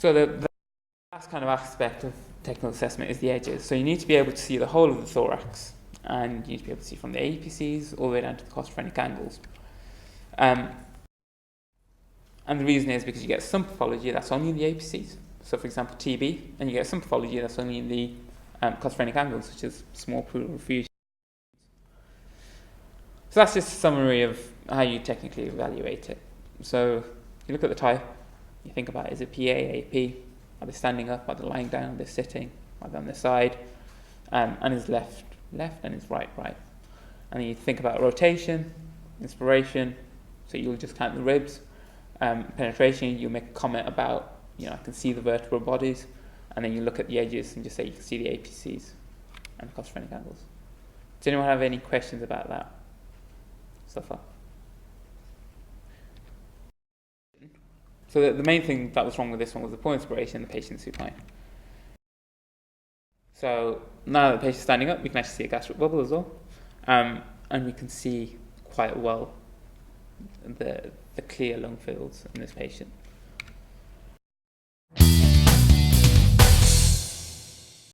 So the last kind of aspect of technical assessment is the edges. So you need to be able to see the whole of the thorax, and you need to be able to see from the APCs all the way down to the costophrenic angles. And the reason is because you get some pathology that's only in the APCs. So for example, TB, and you get some pathology that's only in the costophrenic angles, such as small pleural effusion. So that's just a summary of how you technically evaluate it. So you look at the type, you think about, is it PA, AP? Are they standing up? Are they lying down? Are they sitting? Are they on their side? And is left, and is right. And then you think about rotation, inspiration, so you'll just count the ribs. Penetration, you'll make a comment about, I can see the vertebral bodies, and then you look at the edges and just say you can see the APCs and the costophrenic angles. Does anyone have any questions about that so far? So the main thing that was wrong with this one was the poor inspiration and the patient supine. So now that the patient's standing up, we can actually see a gastric bubble as well, and we can see quite well the clear lung fields in this patient.